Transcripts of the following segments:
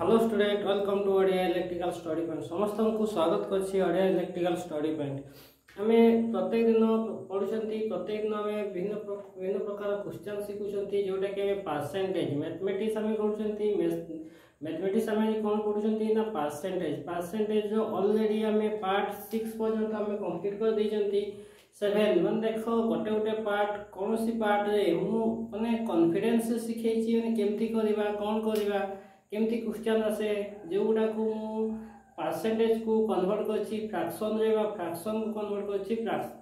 Hello student welcome to Odia electrical study point समस्त को स्वागत करछि ओडिया इलेक्ट्रिकल स्टडी पॉइंट आमे प्रत्येक दिन पढुछंती प्रत्येक दिन आमे भिन्न प्रकार क्वेश्चन शिखुछंती जोटा कि आमे परसेंटेज मैथमेटिक्स आमे करूछंती मैथमेटिक्स आमे कोन पढुछंती ना परसेंटेज जो ऑलरेडी आमे पार्ट 6 पर्यंत आमे कंप्लीट कर दैछंती 7 मन देखो गोटे गोटे पार्ट कौन सी पार्ट रे मु माने कॉन्फिडेंस से सिखेछि माने केमती करबा कोन करबा केमती क्वेश्चन आसे जोगुडा को परसेंटेज को कन्वर्ट करछि फ्रैक्शन रे बा फ्रैक्शन को कन्वर्ट करछि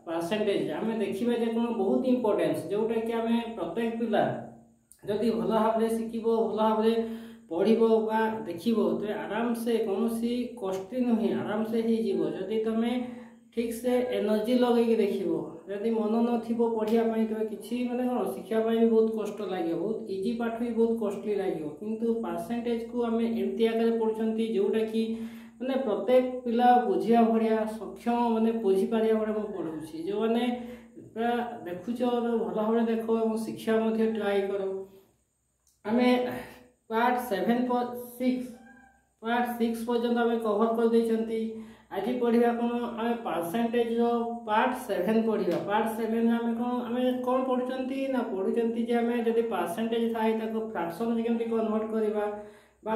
परसेंटेज आमे देखिबा जे कोन बहुत इंपोर्टेंस जोटा कि आमे प्रत्येक पिला जदि भला भाबरे सिखिबो भला भाबरे पढिबो बा देखिबो तो आराम से कोनोसी कष्ट नहीं आराम से ही जीवो जदि तमे ठीक से एनर्जी लगे देखिबो जदि मन न थिबो पढिया पई तो किछि माने कोन शिक्षा पई भी बहुत कष्ट लागे बहुत इजी पाठ भी बहुत कॉस्टली लागियो किंतु परसेंटेज को हमें एमती आकर पढछंती जोटा कि माने प्रत्येक पिला बुझिया भडिया सक्षम माने बुझी पारिया बडा म पढौछि जो माने देखुछो भला भाबे देखो और शिक्षा मध्ये ट्राई करो हमें पार्ट 7 पर 6 पर्यंत हमें कवर कर दैछंती आज पढ़िया कौन आम परसेंटेज पार्ट 7 पढ़िया पार्ट 7 आम कौन पढ़ुंती ना पढ़ुंती जे आम जब परसेंटेज थाए फ्रैक्शन केमती कन्वर्ट करवा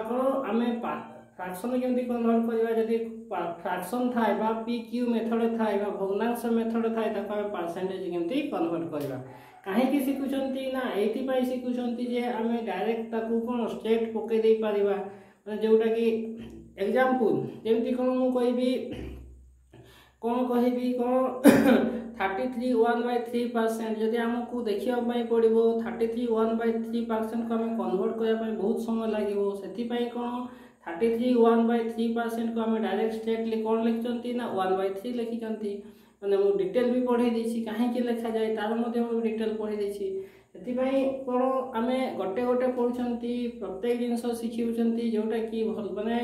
कौन आम फ्रैक्शन केमती कन्वर्ट करवा जदि फ्रैक्शन थाए पी क्यू मेथड थाए भग्नांश मेथड थाए आम परसेंटेज केमती कन्वर्ट करवा कहीं शिखुंट ना ये शिखुंट जे आम डायरेक्ट कौन स्टेट पकई दे पारिबा जोटा कि एग्जाम्पल जमती कौन मुझे कौन कौन 33 1/3% जदि आमको देखा पड़ो 33 1/3% को आम कन्वर्ट करने बहुत समय लगे से कौन 33 1/3% को आम डायरेक्ट स्टेटली कौन लिखिं ना 1/3 लिखिं मैंने मुझे डिटेल भी पढ़े देसी कहीं लिखा जाए तार डिटेल पढ़े देसी कौन आम गोटे गोटे पढ़ुंट प्रत्येक जिनस शिखुंट जोटा कि भल माने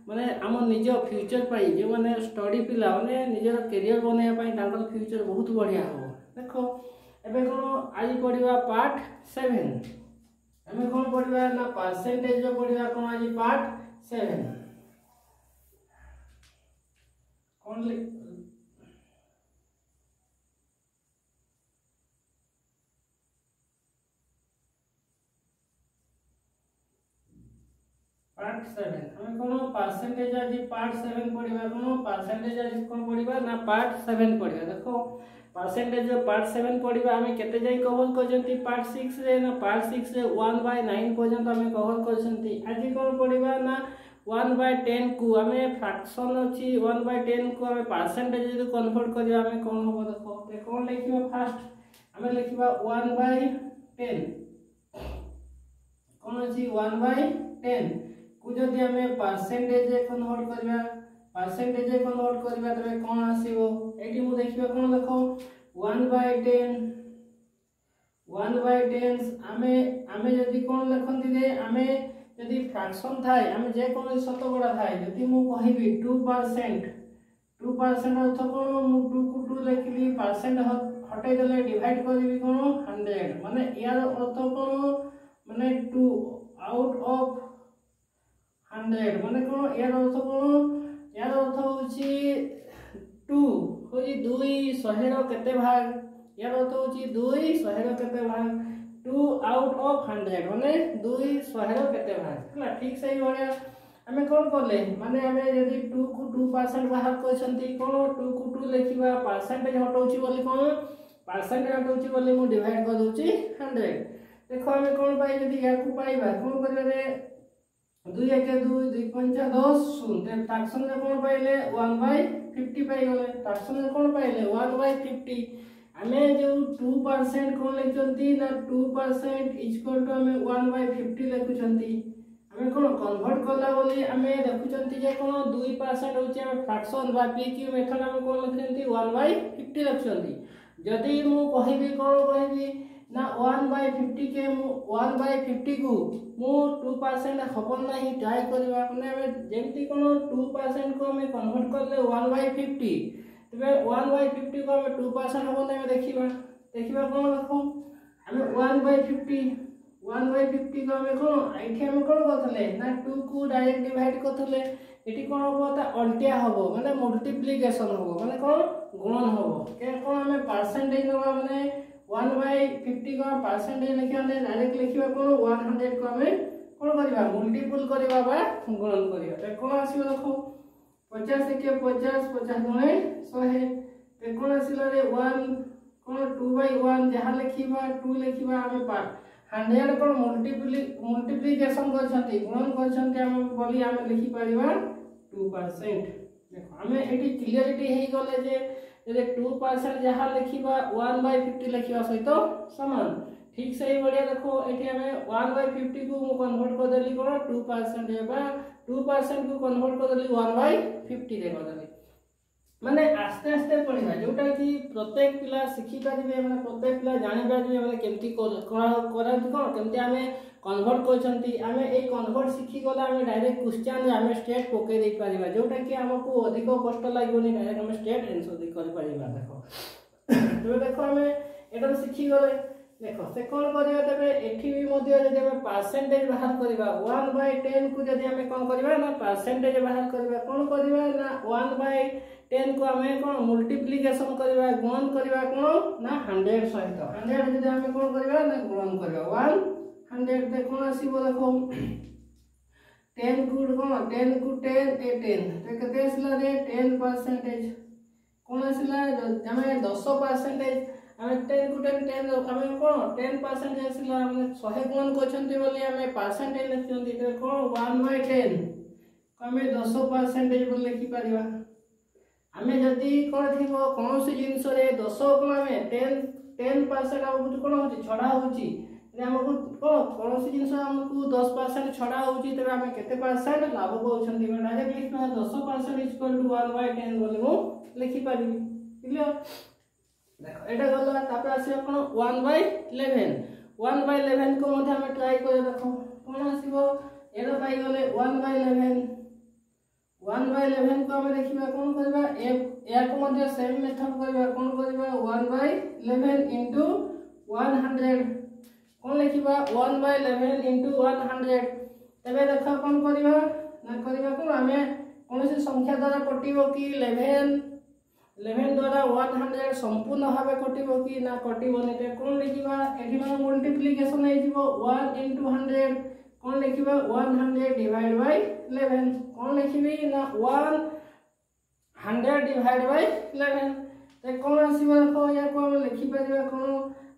माने आम निज फ्यूचर पाई जो माने स्टडी पिला माने निजर करियर बनैया फ्यूचर बहुत बढ़िया हो देखो एबे कौन आज पढ़िबा पार्ट 7 हमें कौन पढ़िबा ना परसेंटेज पढ़िबा कौन आज पार्ट 7 कौन पार्ट 7 हमें कौन परसेंटेज आज पार्ट 7 पढ़िबा कौन परसेंटेज आज कौन पढ़िबा ना पार्ट 7 पढ़िबा देखो परसेंटेज पार्ट 7 पढ़िबा हमें केते जाई कवर करजंती पार्ट 6 रे ना पार्ट 6 रे 1/9 पर्यंत हमें कवर करजंती आज कौन पढ़िबा ना 1/10 को हमें फ्रैक्शन अछि 1/10 को हमें परसेंटेज जदि कन्वर्ट करिया हमें कौन हो देखो ते कौन लिखिबा फर्स्ट हमें लिखिबा 1/10 कौन अछि 1/10 को जदि हमें परसेंटेज कन्वर्ट करबा तबे कौन आसीबो एठी मु देखिबा कौन देखो 1/10 आमे जदि कौन लिखंती दे आमे जदि फ्रैक्शन थाए आमे जे कोन शतकड़ा थाए जदि मु कहिबी 2% अर्थ कौन मु 2 को 2 लिखली परसेंट हटाई देले डिवाइड करबी कौन 100 माने यार अर्थ कौन माने 2 आउट ऑफ 100 माने कौन यार अर्थ होची 2 होजी 2 100 रो केते भाग यार अर्थ होची 2 100 रो केते भाग 2 आउट ऑफ 100 माने 2 100 रो केते भाग हला ठीक सही बढिया हमें कौन करले माने हमें यदि 2 को 2% बाहर करछंती कौन 2 को 2 लिखिबा परसेंटेज हटौची बोली कौन परसेंटेज हटौची बोली मु डिवाइड कर दोची 100 देखो हमें कौन पाई यदि या को पाइबा कौन करबे रे 2 1 2 2 5 10 सुनते फ्रैक्शन में कौन पाइले 1/50 पाई गले फ्रैक्शन में कौन पाइले 1/50 हमें जो 2% कौन लिखचंती ना 2% इक्वल टू हमें 1/50 लिखुचंती हमें कौन कन्वर्ट करला बोली हमें देखुचंती जे कौन 2% होची हमें फ्रैक्शन बा पी क्यू मेथड हमें कौन लिखचंती 1/50 लिखचंती जदी मु कहिबी कौन कहिबी ना 1/50 के 1/50 को मु 2% हबन नहीं ट्राई करबा माने जेमती कोन 2% को हमें कन्वर्ट करले 1/50 तबे 1/50 को हमें 2% हबन नहीं देखिबा कोन देखो हमें 1/50 1/50 को हमें कौन एठी हमें कौन करथले ना 2 को डायरेक्ट डिवाइड करथले एठी कौन होबो ता अल्टिया होबो माने मल्टीप्लिकेशन होबो माने कौन गुणन होबो के कौन हमें परसेंटेज नबा माने 1/50 को परसेंटेज लिखिया ने डायरेक्ट लिखिबा कौन 100 को हमें कौन करबा मल्टीपल करबा बा गुणन करबा ते कौन आसीबो देखो 50 के 50 50 गुणे 100 ते कौन आसीला रे 1 कौन 2/1 जहां लिखिबा 2 लिखिबा हमें 100 को मल्टीप्लिकेशन करछंती गुणन करछंती हम बोली हम लिखि परिबा 2%। देखो हमें एटी क्लियरिटी हेई गले जे जे 2% जहां लिखिबा 1/50 लिखिबा सहित समान ठीक सही बढ़िया। देखो एटी हमें 1/50 को मु कन्वर्ट कर देली कोन 2% एबा 2% को कन्वर्ट कर देली 1/50 रे कर देली माने आस्ते आस्ते पढ़िबा जोटा कि प्रत्येक पिला शिखि पारिबे माने प्रत्येक पिला जानि पारिबे माने केमती करा कोन केमती हमें कन्वर्ट करछंती हमें ए कन्वर्ट शिखि गला हमें डायरेक्ट क्वेश्चन हमें स्टेट पोके दे पारिबा जोटा कि हमको अधिक कष्ट लागोनी डायरेक्ट हमें स्टेट आंसर दे कर पारिबा। देखो तो देखो हमें एटा शिखि गले देखो से कोन करियो तबे एठी भी मध्ये जदि हम परसेंटेज बाहर करबा 1/10 को जदि हम कोन करबा ना परसेंटेज बाहर करबा कोन करबा ना 1/10 को हमें कोन मल्टीप्लिकेशन करबा गुणन करबा कोन ना 100 सहित 100 जदि हम कोन करबा ना गुणन करबा 100 ते कोन आसीबो देखो 10 गुड कोन 10 को 10 ए 10 ते कते आसला रे 10% कोन आसला हमें 10% हमें 10 को 10 हमें कोन 10% आसला हमें 100 गुणन करछंती बोली हमें परसेंटेज लिखछंती तो कोन 1/10 हमें 10% बोल लिखि परिबा हमें जदी कोन थिबो कोन से जिंस रे 10 को हमें 10% हमको कोन होची छडा होची रे हमको कोन से जिंस हमको 10% छडा होची तबे हमें केते परसेंट लाभ पाउछंती डायरेक्ट लिखबा 10% = 1/10 बोली मु लिखि परिबी क्लियर। देखो एटा गला तापर आसी कोन 1/11 1/11 को मध्ये हम ट्राई करे देखो कोन आसीबो एरो पाई गले 1/11 1/11 को हम देखिबा कोन करबा ए को मध्ये सेम मेथड करबा कोन करबा 1/11 * 100 कोन लिखिबा 1/11 * 100 तबे देखो कोन करबा ना करबा कोन हमें कोनसी संख्या द्वारा कटिबो कि 11 द्वारा 100 संपूर्ण भाबे कटिबो कि ना कटिबोनी ते कोन लिखिबा एठी हम मल्टीप्लिकेशन हे जिवो 1 * 100 कोन लिखिबा 100 डिवाइड बाय 11 कोन लिखिबी ना 100 डिवाइड बाय 11 ते कोन आसीबा को या को हम लिखि परिबा कोन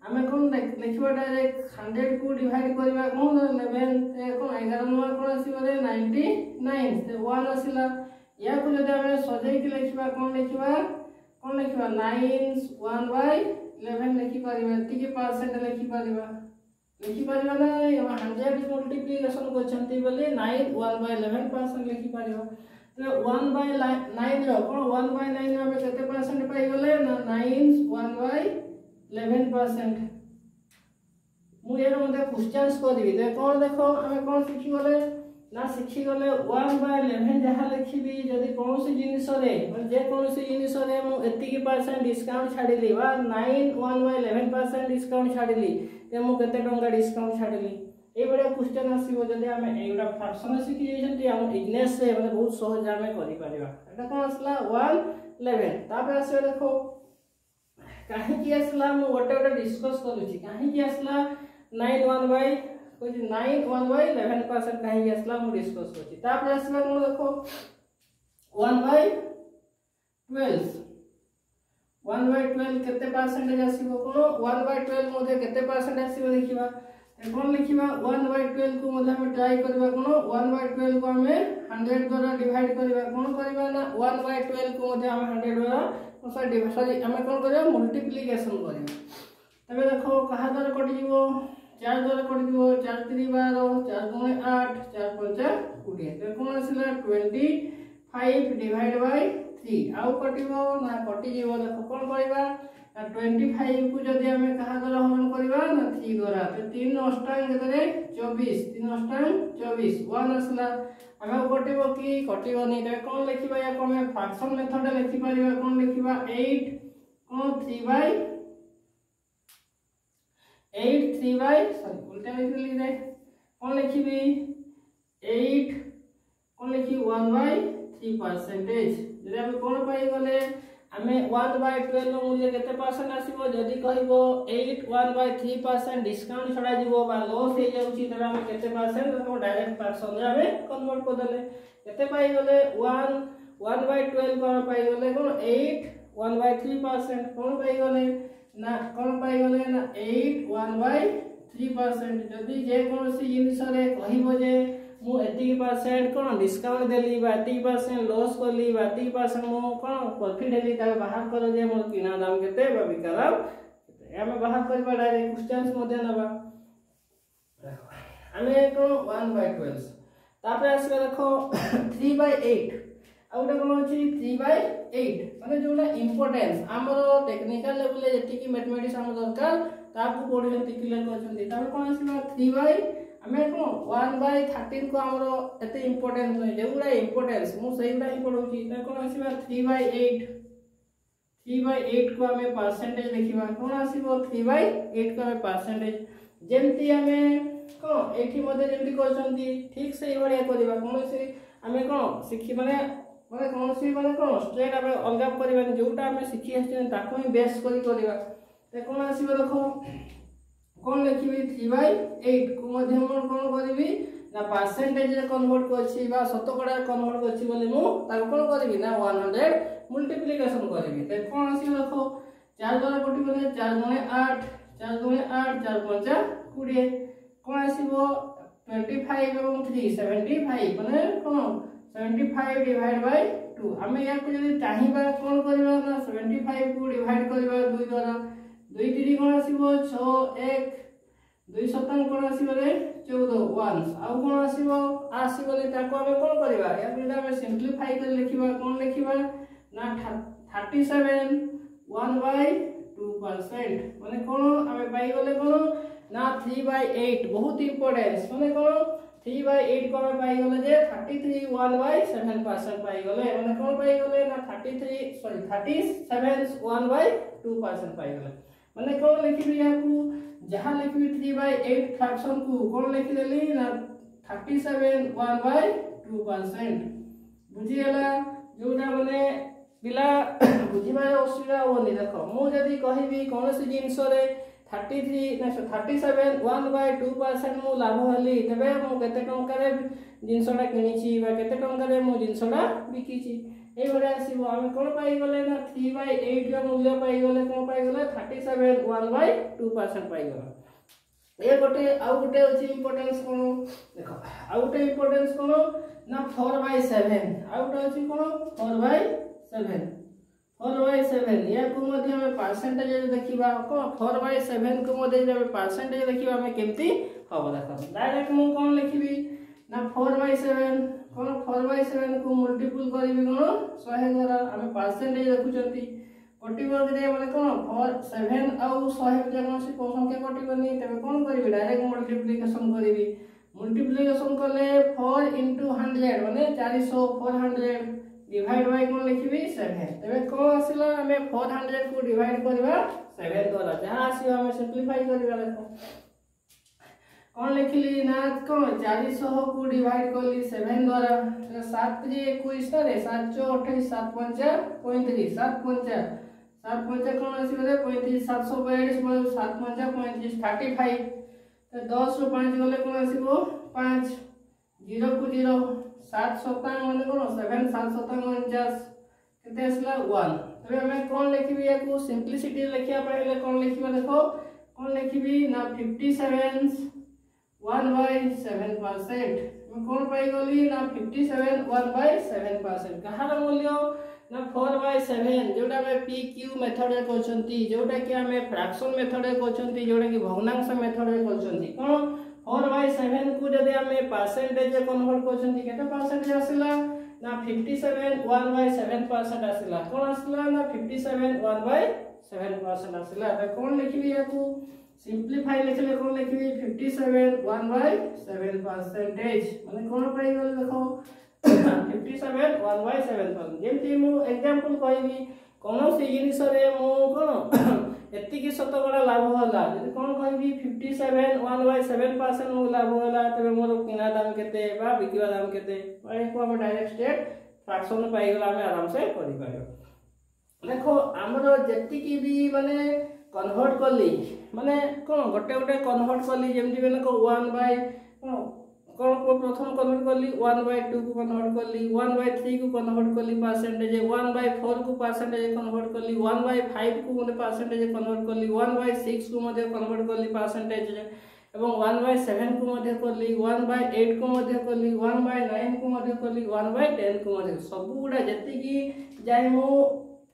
हमें कोन लिखिबा डायरेक्ट 100 को डिवाइड करबा कोन 11 ते कोन 11 नंबर कोन आसीबा रे 99 ते 1 आसीला या को जदि हम सजाई के लिखिबा कोन लिखिबा 9 1/11 लिखि परिबा एति परसेंट लिखि परिबा ना 100 मल्टीप्लिकेशन करछंती बोले 9 1/11% लिखि परिबा तो 1/9 रो कोन 1/9 हमें केते परसेंट पाई गले ना 9 1/11% मु एरो मध्ये क्वेश्चंस करबी ते कोन देखो हमें कोन सिखि गले ना सिखि गले 1/11 जहा लिखिबी जदी कोनोसी जिनिस रे मतलब जे कोनोसी जिनिस रे मु एतिकी परसेंट डिस्काउंट छाडिली वा 1/11% डिस्काउंट छाडिली ते मु केते टंका डिस्काउंट छाडिली ए बडा क्वेश्चन आसीबो जदी हमें एगुडा फ्रैक्शन सिखि जेछंती हम बिजनेस से मतलब बहुत सहज हमें करि परिबा एटा कोन आसला 1/11 तापर आसे देखो काहे की आसला मु गोटे डिस्कस करूची काहे की आसला 9 1/11% काहे आसला मु डिस्कस करछि तापर आसला कोन देखो 1/12 केते परसेंटेज आसीबो कोन 1/12 मध्ये केते परसेंट आसीबो देखिबा कोन लिखिबा 1/12 को मध्ये हम ट्राई करबा कोन 1/12 को हमें 100 द्वारा डिवाइड करबा कोन करबा ना 1/12 को मध्ये हम 100 द्वारा सॉरी हमें कोन करबा मल्टीप्लिकेशन करबा तबे देखो कहा द्वारा कटि जीवो 4 द्वारा कटि जीवो 4 3 12 4 2 8 4 5 20 तो कोन आसीला 25 डिवाइड बाय 3 आउ कटिबो ना कटि जीवो देखो कोन करबा 25 को जदि हमें कहा द्वारा हरण करबा ना 3 द्वारा तो 3 अष्टांग केतरे 24 3 अष्टांग 24 1 आसला हमें कटिबो कि कटिबोनी तो कोन लिखिबा या को हमें फ्रैक्शन मेथड लिखि परिबा कोन लिखिबा 8 कोन 3/8 3 बाय सॉरी उल्टा लिखली रे कौन लिखिबी 8 कौन लिखी 1/3% जदि हम कौन पाई गले आमे 1/12 मूल्य केते परसेंट आसीबो जदि कहइबो 8 1/3% डिस्काउंट छडा जिवो बा लॉस हे जाउची तबे हम केते परसेंट तो डायरेक्ट परसेंट आमे कन्वर्ट कर देले केते पाई गले 1/12 कोन पाई गले कोन 8 1/3% कोन पाई गले ना कोन पाई गले ना 8 1/3% जदि जे कोनसी जिनिस रे कहइबो जे मु 80% कोन डिस्काउंट देली बा 80% लॉस करली बा 80% मु कोन प्रॉफिट देली ता बाहर कर जे मोर किना दाम केते बा बिका दाम केते हम बाहर करबा डायरेक्ट क्वेश्चंस मध्ये नबा हमें कोन 1/12 तापर आसीबा देखो 3/8 आउटा कोन अछि 3/8 माने जोला इंपोर्टेंस हमरो टेक्निकल लेवल ले जति की मैथमेटिक्स हम दरकार ताकू पढिले क्लियर करछन्ती तापर कोन आसीबा 3 हमें को 1/13 को हमरो एते इंपोर्टेंस नै जेउडा इंपोर्टेंस मु सेइडा ही पढौची त कोन आसीबा 3/8 को हमें परसेंटेज लिखिबा कोन आसीबो 3/8 को हमें परसेंटेज जेमती हमें को एठी मध्ये जेमती करछन्ती ठीक सेही बढिया करबा कोन से हमें को सिखि माने कोन से माने को स्ट्रेट हमें अलगा करबा जेउटा हमें सिखि हस्ते ताको ही बेस करी करबा त कोन आसीबो देखो कौन लिखिबी 3/8 को मध्यम कौन करिबी ना परसेंटेज रे कन्वर्ट करछि बा शतकड़ा कन्वर्ट करछि बोले मु ताको कौन करिबी ना 100 मल्टीप्लिकेशन करिबी त कौन आसी देखो 4 द्वारा कटि गले 4 गुणे 8 4 गुणे 8 4 5 20 कौन आसीबो 25 एवं 3 75 माने कौन 75 डिवाइड बाय 2 हमें या को यदि चाहिबा कौन करबा ना 75 को डिवाइड करबा 2 द्वारा 2 3 कोन आसीबो 6 1 2 7 कोन आसीबो रे 14 1 आ कोन आसीबो ले ताको हम कोन करबा या बिना हम सिंपलीफाई कर लिखिबा कोन लिखिबा ना 37 1/2% माने कोन हम पाई गले कोन ना 3/8 बहुत इंपोर्टेंस माने कोन 3/8 को हम पाई गले जे 33 1/7% पाई गले माने कोन पाई गले ना 37 1/2% पाई गले माने कोन लिखिबी याकू जहां लिखिबी 3/8 फ्रैक्शन को कोन लिखि देली ना 37 1/2% बुझी गेला जोटा माने पिला बुझिबा असुविधा होनी देखो मु जदी कहिबी कोनोसी जिंस रे 37 1/2% मु लाभ हली तबे मु केते टंका रे जिंसडा किनिछि बा केते टंका रे मु जिंसडा बिकिछि ए बडा आसीबो हम कोन पाई गले ना 3/8 रो मूल्य पाई गले कोन पाई गले 37 1/2% पाई गले ए गोटे आ गोटे अछि इंपोर्टेंस कोन देखो आ गोटे इंपोर्टेंस कोन ना 4/7 आ गोटे अछि कोन 4/7 या को मध्ये हम परसेंटेज देखिबा को 4/7 को मध्ये जब परसेंटेज देखिबा हम केमती हबो देखो डायरेक्ट मु कोन लिखिबी ना 4/7 कोन 4/7 को मल्टीपल करिबी कोन 100 द्वारा हम परसेंटेज रखुचंती कटिबो रे माने कोन 7 आउ 100 जगह से को संख्या कटिबनी तबे कोन करिबी डायरेक्ट मल्टीप्लिकेशन करिबी मल्टीप्लिकेशन करले 4 * 100 माने 400 400 डिवाइड बाय कोन लिखिबी 7 तबे को आसिला हमें 400 को डिवाइड करबा 7 द्वारा जहां आसीबा हम सिंपलीफाई करबा देखो कौन लिखली ना को 400 को डिवाइड करली 7 द्वारा 7 रे 21 रे 7 4 28 7 5 35 7 5 कोन आसी बले 35 742 7 5 35 35 तो 10 रो 5 गले कोन आसीबो 5 0 को 0 7 7 माने कोन 7 7 7 49 केते आसला 1 तबे हमें कोन लिखिबी या को सिंपलिसिटी लिखिया पहिले कोन लिखिबा देखो कोन लिखिबी ना 57 1/7% मैं कौन पाई गली ना 57 1/7% कहार मूल्य ना 4/7 जोटा में पी क्यू मेथड रे कोचंती जोटा कि हमें फ्रैक्शन मेथड रे कोचंती जोटा कि भग्नांश मेथड रे कोचंती कोन 4/7 को जदि हमें परसेंटेज रे कन्वर्ट कोचंती केते परसेंटेज आसिला ना 57 1/7% आसिला कोन आसिला ना 57 1/7% आसिला त कोन लिखिबी याकू सिंपलीफाई लिखले कोन लिखिबी 57 1/7% माने कोन पाई गले देखो 57 1/7% जेमति मु एग्जांपल कहबी कोनो से जिनिस रे मु कोन एतिकी शतकड़ा लाभ होला जदि कोन कहबी 57 1/7% मो लाभ होला तबे मोर किना दाम केते बा बिकिवा दाम केते माने को हम डायरेक्ट स्टेट फ्रैक्शन पाई गला हम आराम से करि पायो। देखो हमरो जेतिकी भी माने कन्वर्ट करली माने कोन गोटे गोटे कन्वर्ट करली जेमति बेन को 1/कोन को प्रथम कन्वर्ट करली 1/2 को कन्वर्ट करली 1/3 को कन्वर्ट करली परसेंटेज 1/4 को परसेंटेज कन्वर्ट करली 1/5 को मते परसेंटेज कन्वर्ट करली 1/6 को मते कन्वर्ट करली परसेंटेज एवं 1/7 को मते करली 1/8 को मते करली 1/9 को मते करली 1/10 को मते सब गुडा जति की जाय मो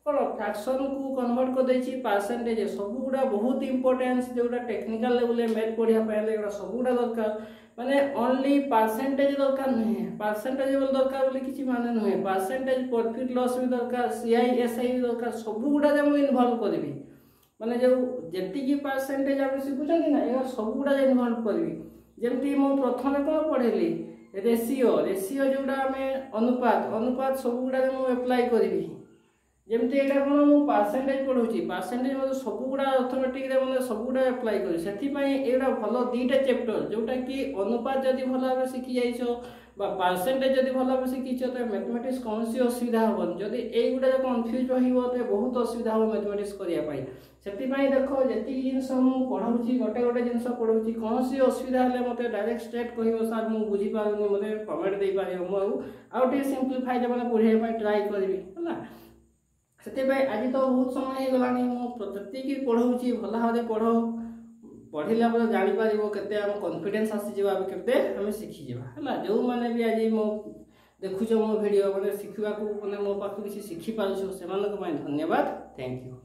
कोन फ्रैक्शन को कन्वर्ट कर देछि परसेंटेज सब गुडा बहुत इंपोर्टेंस जोडा टेक्निकल लेवल मैथ पढिया पहले एडा सब गुडा दरकार माने ओनली परसेंटेज दरकार नहीं परसेंटेज बोल दरकार बोले किछि माने नहीं परसेंटेज प्रॉफिट लॉस भी दरकार सीआईएसआई भी दरकार सब गुडा जे हम इन्वॉल्व करबी माने जो जेति की परसेंटेज हम सिखुछन ना एगा सब गुडा जे इन्वॉल्व करबी जेमति मो प्रथम कोन पढेली रेशियो रेशियो जोडा हमें अनुपात अनुपात सब गुडा मो अप्लाई करबी जेमति एटा कोन मो परसेंटेज पढौची परसेंटेज मतलब सब गुडा ऑटोमेटिक रे मतलब सब गुडा अप्लाई करी सेति पई एटा भलो दीटा चैप्टर जोटा कि अनुपात जदी भलो भाबे सिखि जाइछो बा परसेंटेज जदी भलो भाबे सिखिछो त मैथमेटिक्स कोनसी असुविधा होबन जदी एई गुडा कंफ्यूज होइबो त बहुत असुविधा हो मैथमेटिक्स करिया पई सेति पई देखो जति जिंस मु पढौची गोटे गोटे जिंस पढौची कोनसी असुविधा हले मते डायरेक्ट स्ट्रेट कहिबो सर मु बुझी पारुनी मते कमेंट दे पारियो मु आउ टे सिंपलीफाई जे माने पढिया पई ट्राई करबी हला सेते भाई आज तो बहुत समय हो गलानी मो प्रत्येक पढ़ौची भला भाबे पढ़ो पढ़िला पर जानि पारिबो केते हम कॉन्फिडेंस आसी जेबा केते हम सिखि जेबा हला जो माने भी आज मो देखुछो मो वीडियो माने सिखिबा को माने मो पाखु किछि सिखि पालछो से मानक पय धन्यवाद थैंक यू।